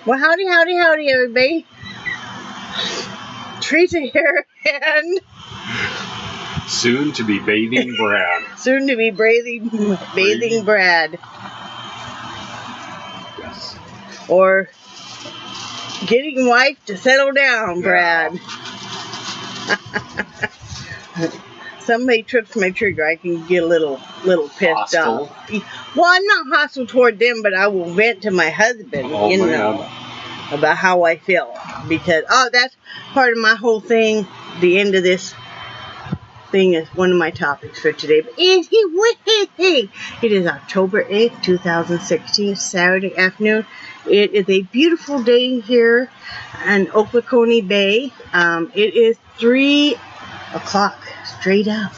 Well, howdy, howdy, howdy, everybody. Teresa here, and soon to be bathing Brad. Soon to be bathing Brad. Yes. Or getting wife to settle down, Brad. Somebody trips my trigger, I can get a little pissed Hostile. off. Well, I'm not hostile toward them, but I will vent to my husband, know, about how I feel. Because, that's part of my whole thing. The end of this thing is one of my topics for today. But it is October 8th, 2016, Saturday afternoon. It is a beautiful day here in Oklahoma Bay. It is 3 o'clock straight up.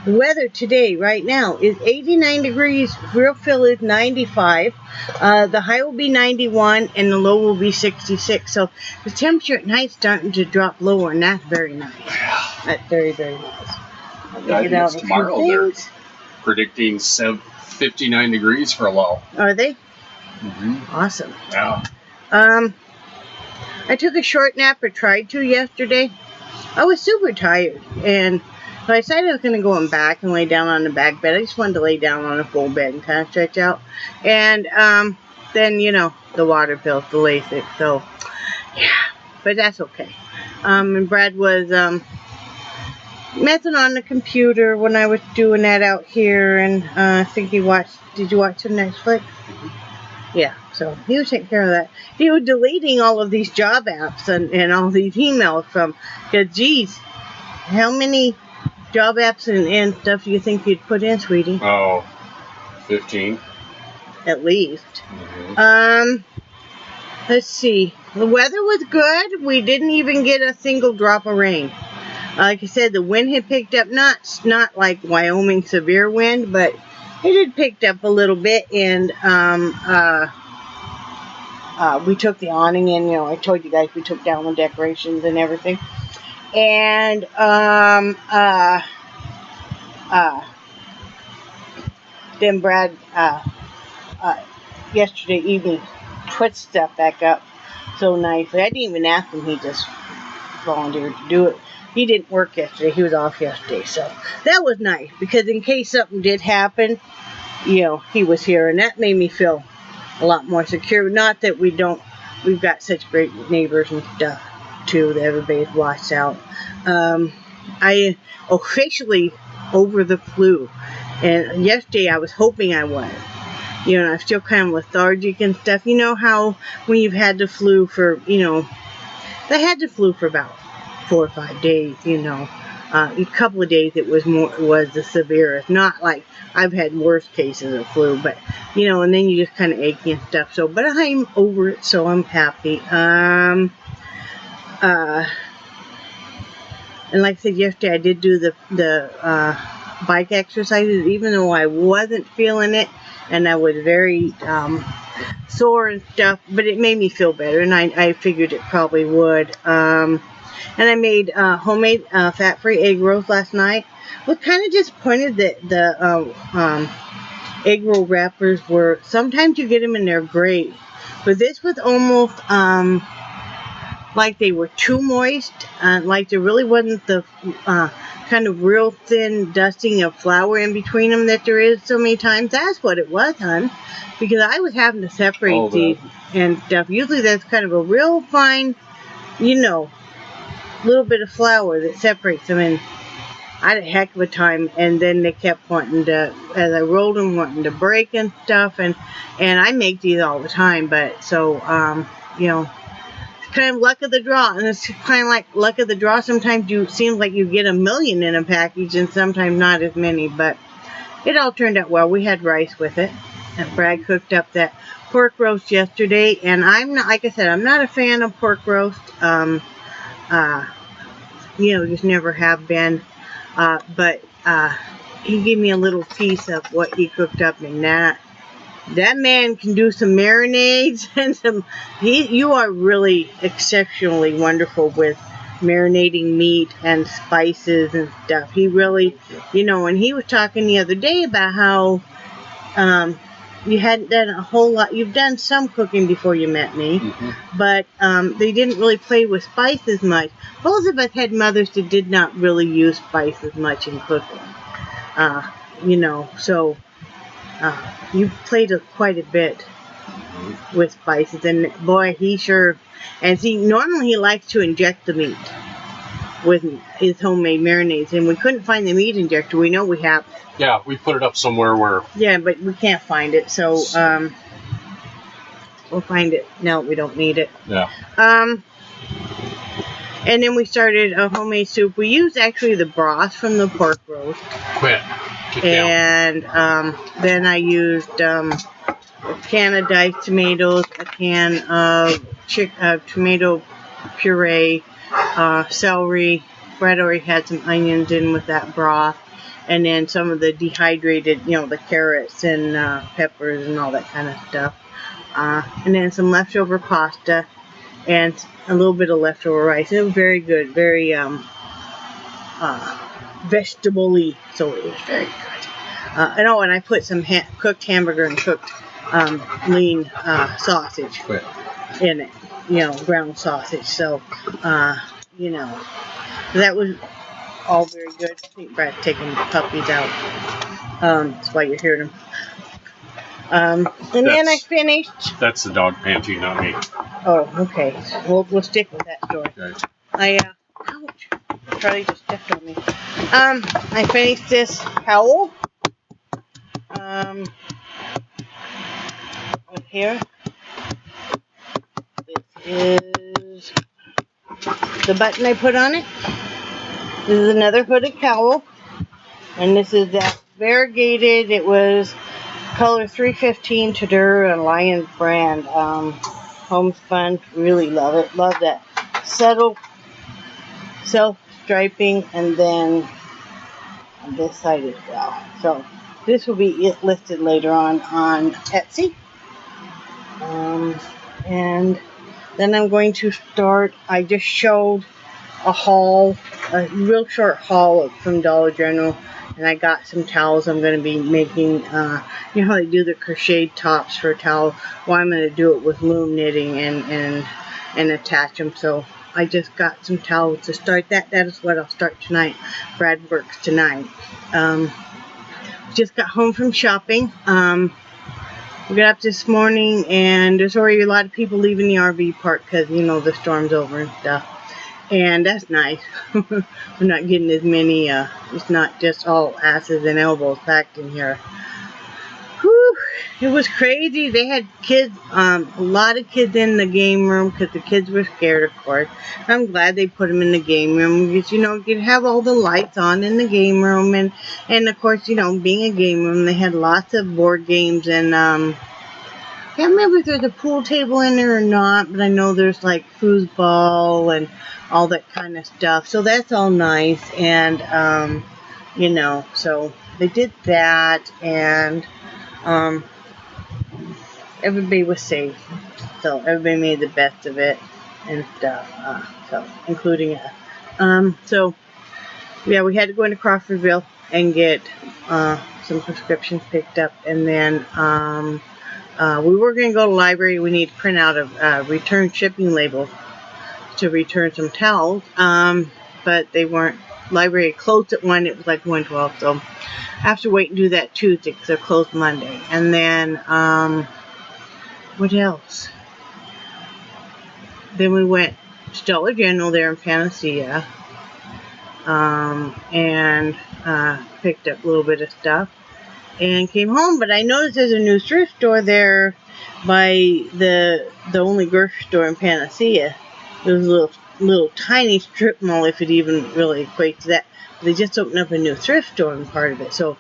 The weather today, right now, is 89 degrees. Real feel is 95. The high will be 91 and the low will be 66. So the temperature at night is starting to drop lower, and that's very nice. That's very, very nice. Tomorrow they're predicting 59 degrees for a low. Are they? Mm-hmm. Awesome. Yeah. I took a short nap, or tried to, yesterday. I was super tired, and so I decided I was going to go back and lay down on the back bed. I just wanted to lay down on a full bed and kind of stretch out. And then, the water pills, the Lasix. So, yeah. But that's okay. And Brad was messing on the computer when I was doing that out here. And I think did you watch some Netflix? Mm-hmm. Yeah. So he was taking care of that. He was deleting all of these job apps and all these emails from, because, geez, how many job apps and stuff do you think you'd put in, sweetie? 15. At least. Mm-hmm. Let's see. The weather was good. We didn't even get a single drop of rain. Like I said, the wind had picked up, not like Wyoming severe wind, but it had picked up a little bit, and we took the awning in. I told you guys we took down the decorations and everything. And then Brad yesterday evening put stuff back up so nicely. I didn't even ask him, he just volunteered to do it. He didn't work yesterday, he was off yesterday, so that was nice, because in case something did happen, he was here, and that made me feel a lot more secure. Not that we've got such great neighbors and stuff too, that everybody's watched out. I officially over the flu, and yesterday I was hoping I was. I'm still kind of lethargic and stuff. You know how when you've had the flu for, I had the flu for about 4 or 5 days, a couple of days it was the severest. Not like I've had worse cases of flu, but, and then you just kind of achy and stuff. So, but I'm over it, so I'm happy. And like I said yesterday, I did do the bike exercises, even though I wasn't feeling it, and I was very sore and stuff, but it made me feel better, and I figured it probably would. And I made homemade fat-free egg rolls last night. I was kind of disappointed that the egg roll wrappers were, sometimes you get them and they're great, but this was almost like they were too moist, like there really wasn't the kind of real thin dusting of flour in between them that there is so many times. That's what it was, hon, because I was having to separate these and stuff. Usually that's kind of a real fine, little bit of flour that separates them, and I had a heck of a time. And then they kept wanting to, as I rolled them, wanting to break and stuff, and I make these all the time, but so kind of luck of the draw, and it's kind of like luck of the draw. Sometimes seems like you get 1 million in a package, and sometimes not as many, but it all turned out well. We had rice with it, and Brad cooked up that pork roast yesterday, and I'm not, like I said, I'm not a fan of pork roast, just never have been, but he gave me a little piece of what he cooked up, and that man can do some marinades and you are really exceptionally wonderful with marinating meat and spices and stuff. He really, and he was talking the other day about how you hadn't done a whole lot. You've done some cooking before you met me, but they didn't really play with spice as much. Both of us had mothers that did not really use spice as much in cooking. You know, so you played quite a bit with spices, and boy, he sure. And see, normally he likes to inject the meat with his homemade marinades, and we couldn't find the meat injector. We know we have it. Yeah, we put it up somewhere where... Yeah, but we can't find it, so we'll find it. No, we don't need it. Yeah. And then we started a homemade soup. We used actually the broth from the pork roast. Quit. And then I used a can of diced tomatoes, a can of tomato puree, celery. Brad already had some onions in with that broth, and then some of the dehydrated, you know, the carrots and peppers and all that kind of stuff. And then some leftover pasta and a little bit of leftover rice. It was very good, very vegetable-y, so it was very good. And I put some cooked hamburger and cooked lean sausage in it, you know, ground sausage. So, you know, that was all very good. I think Brad's taking the puppies out. That's why you're hearing them. And then I finished. That's the dog pantry, not me. Oh, okay. We'll stick with that story. Okay. Ouch. Charlie just stepped on me. I finished this towel. With here. This is the button I put on it. This is another hooded cowl. And this is that variegated. It was color 315 Tudor and Lions brand. Homespun. Really love it. Love that subtle self-striping, and then on this side as well. So this will be listed later on Etsy. And then I'm going to start. I just showed a haul, a real short haul from Dollar General, and I got some towels. I'm going to be making, you know how they do the crocheted tops for a towel? Well, I'm going to do it with loom knitting and attach them. So I just got some towels to start that. That is what I'll start tonight. Brad works tonight. Just got home from shopping. We got up this morning, and there's already a lot of people leaving the RV park because, you know, the storm's over and stuff. And that's nice. We're not getting as many, it's not just all asses and elbows packed in here. Whew, it was crazy. They had kids, a lot of kids in the game room because the kids were scared, of course. I'm glad they put them in the game room because, you know, you could have all the lights on in the game room. And of course, you know, being a game room, they had lots of board games and, I can't remember if there's a pool table in there or not, but I know there's like foosball and all that kind of stuff. So that's all nice. And, you know, so they did that, and everybody was safe. So everybody made the best of it and stuff. So including us. So yeah, we had to go into Crawfordville and get some prescriptions picked up, and then we were going to go to the library. We need to print out a return shipping label to return some towels, but they weren't. Library closed at 1. It was like 1:12, so I have to wait and do that Tuesday because they're closed Monday. And then what else? Then we went to Dollar General there in Panacea, and picked up a little bit of stuff and came home. But I noticed there's a new thrift store there by the only grocery store in Panacea. There's a little tiny strip mall, if it even really equates to that. They just opened up a new thrift store in part of it. So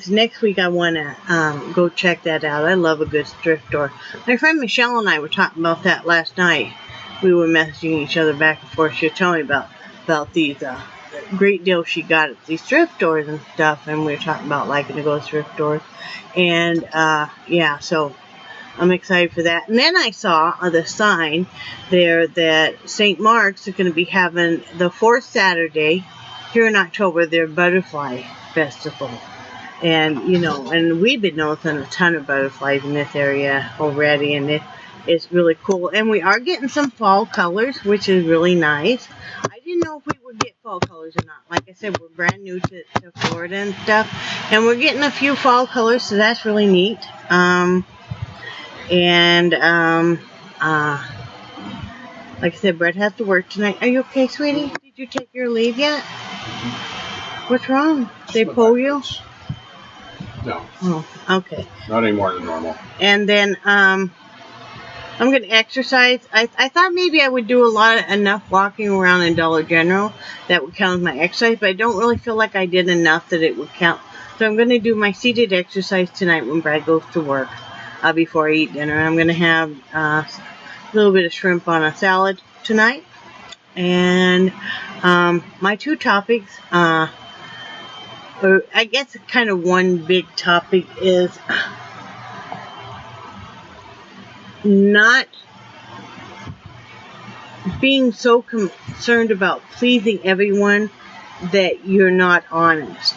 next week I want to go check that out. I love a good thrift store. My friend Michelle and I were talking about that last night. We were messaging each other back and forth. She was telling me about these great deals she got at these thrift stores and stuff, and we were talking about liking to go to thrift stores. And yeah, so I'm excited for that. And then I saw the sign there that St. Mark's is going to be having the 4th Saturday here in October, their Butterfly Festival. And, you know, and we've been noticing a ton of butterflies in this area already, and it's really cool. And we are getting some fall colors, which is really nice. I didn't know if we would get fall colors or not. Like I said, we're brand new to Florida and stuff, and we're getting a few fall colors, so that's really neat. Like I said, Brett has to work tonight. Are you okay, sweetie? Did you take your leave yet? What's wrong? They pull you? No. Oh, okay. Not any more than normal. And then I'm going to exercise. I thought maybe I would do enough walking around in Dollar General that would count as my exercise, but I don't really feel like I did enough that it would count. So I'm going to do my seated exercise tonight when Brad goes to work before I eat dinner. I'm going to have a little bit of shrimp on a salad tonight. And my two topics, or I guess kind of one big topic is not being so concerned about pleasing everyone that you're not honest.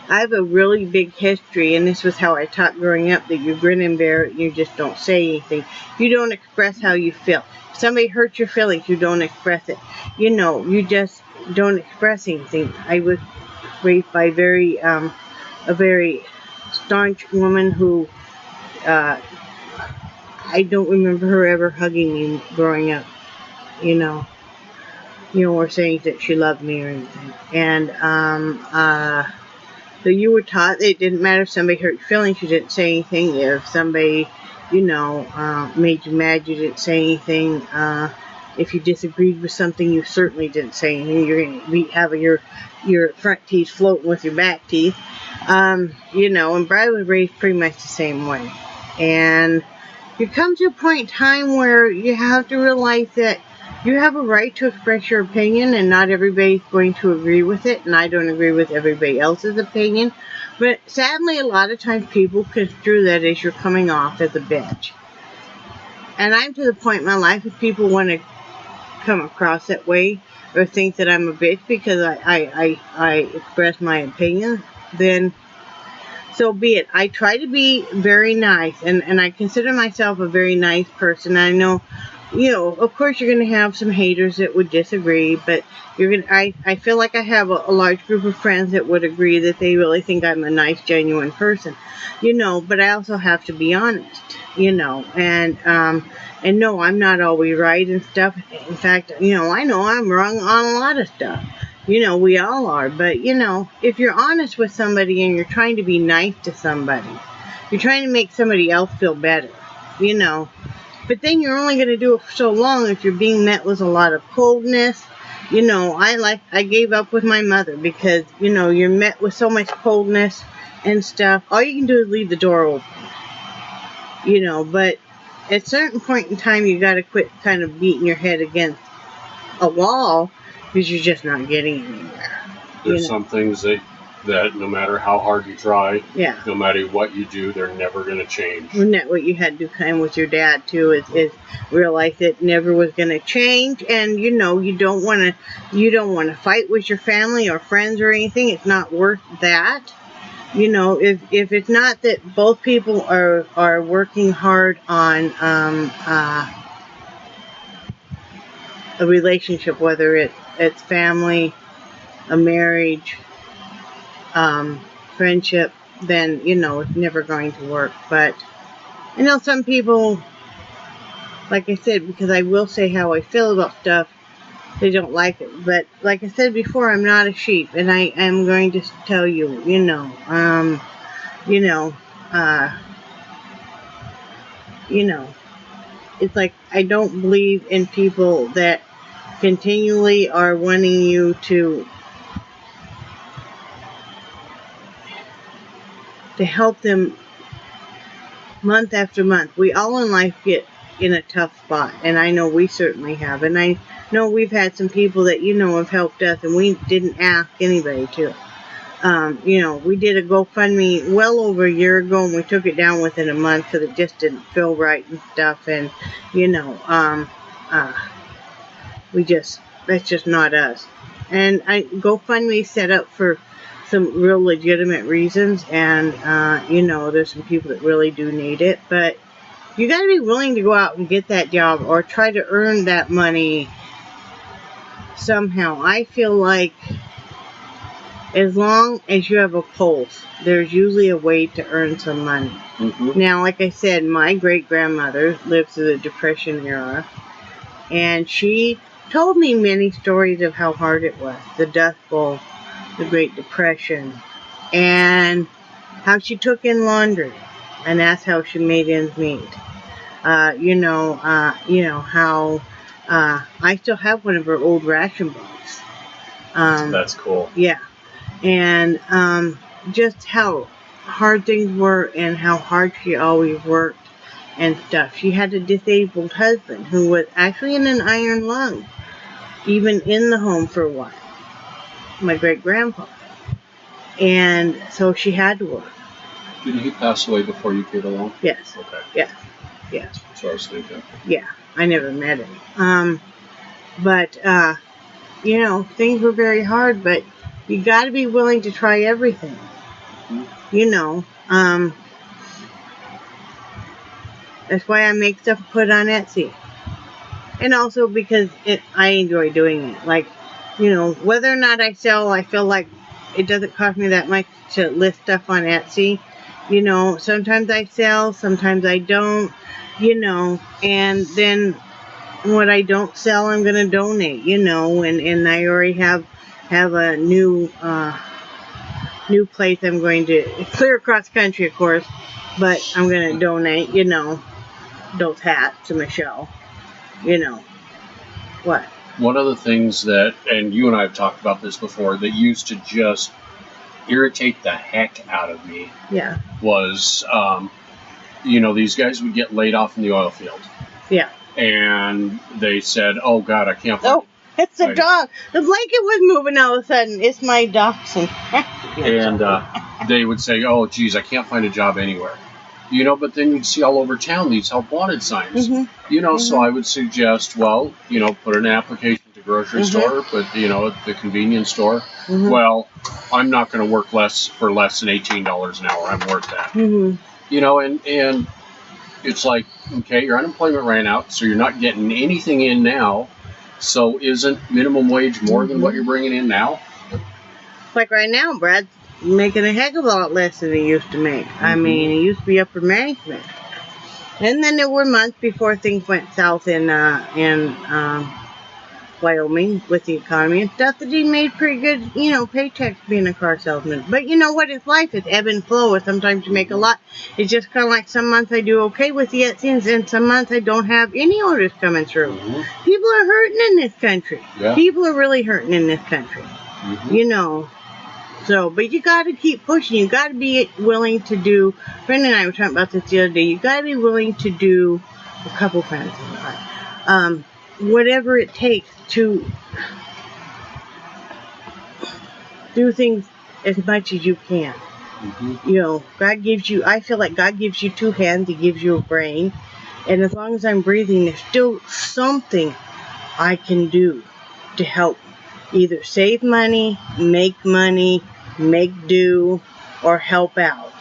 I have a really big history, and this was how I taught growing up, that you grin and bear it, you just don't say anything. You don't express how you feel. If somebody hurts your feelings, you don't express it. You know, you just don't express anything. I was raised by a very staunch woman who, I don't remember her ever hugging me growing up, or saying that she loved me or anything. And, so you were taught that it didn't matter if somebody hurt your feelings, you didn't say anything. If somebody, made you mad, you didn't say anything. If you disagreed with something, you certainly didn't say anything. You're going to be having your front teeth floating with your back teeth. And Brad was raised pretty much the same way. And you come to a point in time where you have to realize that you have a right to express your opinion, and not everybody's going to agree with it, and I don't agree with everybody else's opinion. But sadly, a lot of times people construe that as you're coming off as a bitch. And I'm to the point in my life if people want to come across that way or think that I'm a bitch because I express my opinion, then so be it. I try to be very nice, and I consider myself a very nice person. I know, of course you're going to have some haters that would disagree, but I feel like I have a large group of friends that would agree that they really think I'm a nice, genuine person, but I also have to be honest, and no, I'm not always right and stuff. In fact, I know I'm wrong on a lot of stuff. We all are, but if you're honest with somebody and you're trying to be nice to somebody, you're trying to make somebody else feel better, but then you're only going to do it for so long if you're being met with a lot of coldness. I gave up with my mother because, you're met with so much coldness and stuff. All you can do is leave the door open, but at a certain point in time, you got to quit kind of beating your head against a wall because you're just not getting anywhere. There's some things that no matter how hard you try, yeah, no matter what you do, they're never going to change. Isn't that what you had to do kind of with your dad too? Is realize it never was going to change, and you don't want to fight with your family or friends or anything. It's not worth that. If it's not that both people are working hard on a relationship, whether it's family, a marriage, friendship, then it's never going to work. But some people, like I said, because I will say how I feel about stuff, they don't like it. But like I said before, I'm not a sheep, and I am going to tell you, it's like I don't believe in people that continually are wanting you to help them month after month. We all in life get in a tough spot, and I know we certainly have, and I know we've had some people that have helped us, and we didn't ask anybody to. We did a GoFundMe well over a year ago, and we took it down within a month because it just didn't feel right and stuff, and that's just not us. And GoFundMe set up for some real legitimate reasons, and there's some people that really do need it, but you got to be willing to go out and get that job or try to earn that money somehow. I feel like as long as you have a pulse, there's usually a way to earn some money. Mm-hmm. Now, like I said, my great-grandmother lived through the Depression era, and she told me many stories of how hard it was, the Dust Bowl, the Great Depression, and how she took in laundry, and that's how she made ends meet. How I still have one of her old ration books. That's cool. Yeah, and just how hard things were and how hard she always worked and stuff. She had a disabled husband who was actually in an iron lung, even in the home for a while. My great-grandpa. And so she had to work. Didn't he pass away before you came along? Yes. Okay. Yeah. That's what I was thinking. Yeah. I never met him. But things were very hard, but you got to be willing to try everything. Mm-hmm. That's why I make stuff put on Etsy. And also because I enjoy doing it. Like, whether or not I sell, I feel like it doesn't cost me that much to list stuff on Etsy. Sometimes I sell, sometimes I don't, and then what I don't sell, I'm going to donate, and I already have a new place I'm going to clear across the country, of course, but I'm going to donate, those hats to Michelle, what? One of the things that, and you and I have talked about this before, that used to just irritate the heck out of me. Yeah. Was, these guys would get laid off in the oil field. Yeah. And they said, "Oh God, I can't." Oh, it's the dog. The blanket was moving all of a sudden. It's my dachshund. And they would say, "Oh, geez, I can't find a job anywhere." But then you'd see all over town these help wanted signs. Mm-hmm. Mm-hmm. So I would suggest, put an application to grocery Mm-hmm. store, but at the convenience store. Mm-hmm. Well, I'm not going to work for less than $18 an hour. I'm worth that. Mm-hmm. And it's like, okay, your unemployment ran out, so you're not getting anything in now. So isn't minimum wage more than what you're bringing in now? Like right now, Brad's making a heck of a lot less than he used to make. Mm-hmm. I mean, he used to be upper management. And then there were months before things went south in Wyoming with the economy and stuff that he made pretty good, paychecks being a car salesman. But you know what? It's life. It's ebb and flow. Sometimes you make a lot. It's just kind of like some months I do okay with the Etsy, and some months I don't have any orders coming through. Mm-hmm. People are hurting in this country. Yeah. People are really hurting in this country. Mm-hmm. So, but you got to keep pushing. You got to be willing to do. Brenda and I were talking about this the other day. You got to be willing to do a couple friends. Whatever it takes to do things as much as you can. Mm-hmm. God gives you, I feel like God gives you two hands, He gives you a brain. And as long as I'm breathing, there's still something I can do to help either save money, make do, or help out.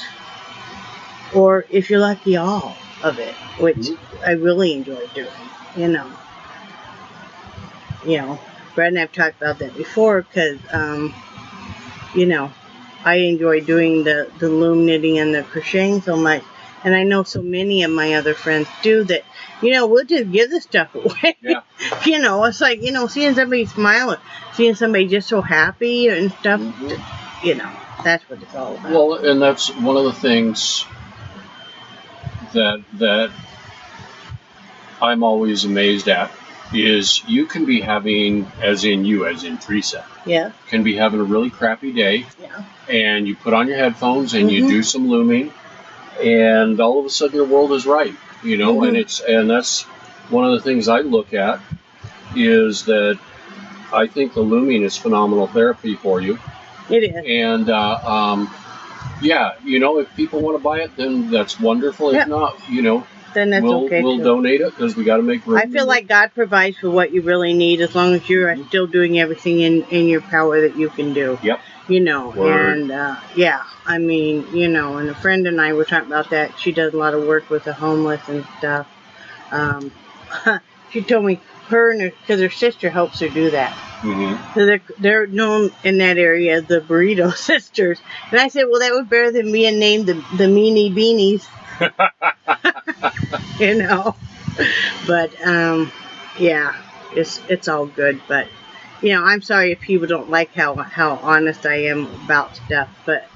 Or if you're lucky, all of it, which I really enjoy doing, Brad and I have talked about that before because, I enjoy doing the loom knitting and the crocheting so much. And I know so many of my other friends do that, we'll just give the stuff away. Yeah. It's like, seeing somebody smile or seeing somebody just so happy and stuff, that's what it's all about. Well, and that's one of the things that I'm always amazed at. Is you can be having, as in Teresa, can be having a really crappy day, and you put on your headphones and you do some looming, and all of a sudden your world is right, and that's one of the things I look at is that I think the looming is phenomenal therapy for you. It is, and if people want to buy it, then that's wonderful. If not, then that's okay. We'll donate it because we got to make room. I feel like God provides for what you really need as long as you're still doing everything in your power that you can do. Yep. You know, Word. and yeah, I mean, you know, and a friend and I were talking about that. She does a lot of work with the homeless and stuff. She told me because her sister helps her do that. Mm-hmm. So they're known in that area as the Burrito Sisters. And I said, well, that was better than being named the Meanie Beanies. You know. But yeah, it's all good. But you know, I'm sorry if people don't like how honest I am about stuff. But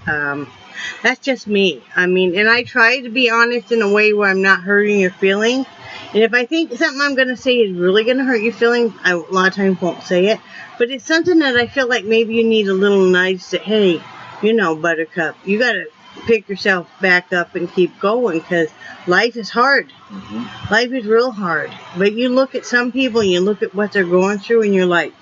that's just me. I mean, and I try to be honest in a way where I'm not hurting your feelings. And if I think something I'm going to say is really going to hurt your feelings, I a lot of times won't say it. But it's something that I feel like maybe you need a little nudge to, hey, you know, Buttercup, you got to pick yourself back up and keep going, because life is hard. Mm-hmm. Life is real hard. But you look at some people and you look at what they're going through and you're like,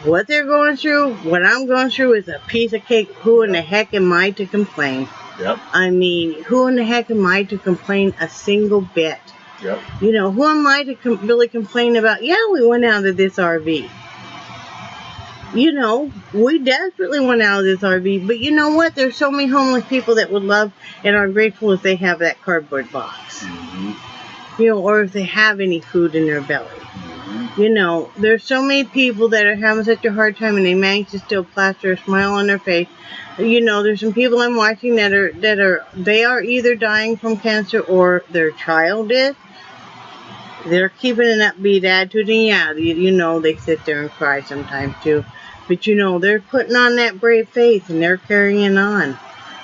what they're going through, what I'm going through is a piece of cake. Who in the heck am I to complain? Yep. I mean, who in the heck am I to complain a single bit? Yep. You know, who am I to really complain about? Yeah, we went out of this RV. You know, we desperately went out of this RV. But you know what? There's so many homeless people that would love and are grateful if they have that cardboard box. Mm-hmm. You know, or if they have any food in their belly. Mm-hmm. You know, there's so many people that are having such a hard time and they manage to still plaster a smile on their face. You know, there's some people I'm watching that are either dying from cancer or their child is. They're keeping an upbeat attitude, and yeah, you know, they sit there and cry sometimes too. But you know, they're putting on that brave face and they're carrying on.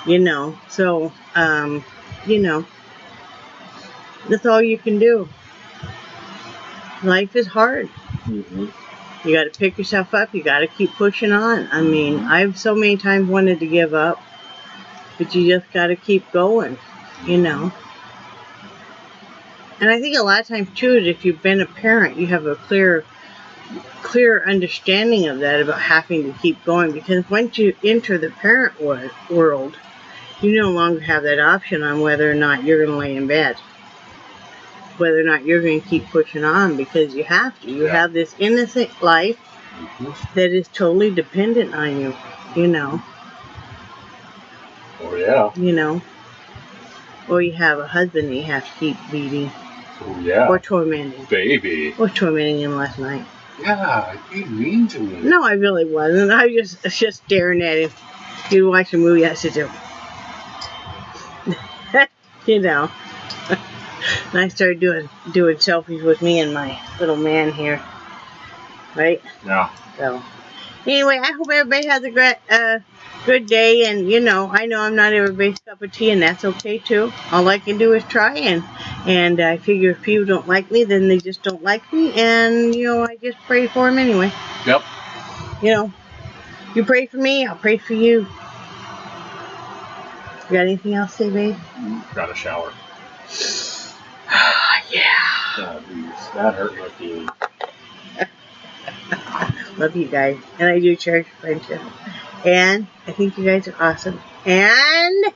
You know, so you know, that's all you can do. Life is hard. Mm-hmm. You got to pick yourself up. You got to keep pushing on. I mean, I've so many times wanted to give up, but you just got to keep going. You know. And I think a lot of times, too, is if you've been a parent, you have a clear understanding of that, about having to keep going. Because once you enter the parent world, you no longer have that option on whether or not you're going to lay in bed. Whether or not you're going to keep pushing on, because you have to. You have this innocent life that is totally dependent on you, you know. Oh, yeah. You know. Or you have a husband that you have to keep beating. Oh, yeah. Or tormenting. Baby. Or tormenting him last night. Yeah, you mean to me. No, I really wasn't. I was just staring at him. He was watching a movie. I said to him, you know. And I started doing selfies with me and my little man here. Right? Yeah. So, anyway, I hope everybody has a good day. And, you know I'm not everybody's cup of tea, and that's okay, too. All I can do is try. And I figure if people don't like me, then they just don't like me. And, you know, I just pray for them anyway. Yep. You know, you pray for me, I'll pray for you. You got anything else to say, babe? Got a shower. Yeah. That hurt my feelings. Love you guys. And I do cherish friendship. And I think you guys are awesome. And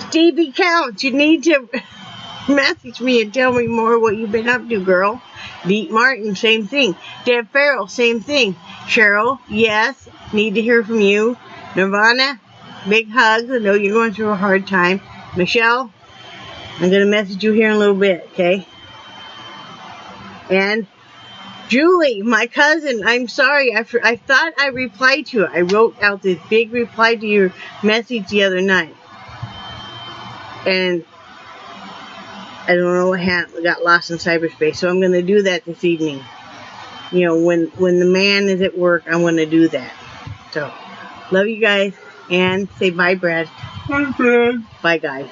Stevie Counts, you need to message me and tell me more what you've been up to, girl. Deep Martin, same thing. Deb Farrell, same thing. Cheryl, yes, need to hear from you. Nirvana, big hugs. I know you're going through a hard time. Michelle, I'm going to message you here in a little bit, okay? And Julie, my cousin, I'm sorry. I thought I replied to you. I wrote out this big reply to your message the other night. And I don't know what happened. We got lost in cyberspace. So I'm going to do that this evening. You know, when the man is at work, I'm going to do that. So, love you guys. And say bye, Brad. Bye, Brad. Bye, guys.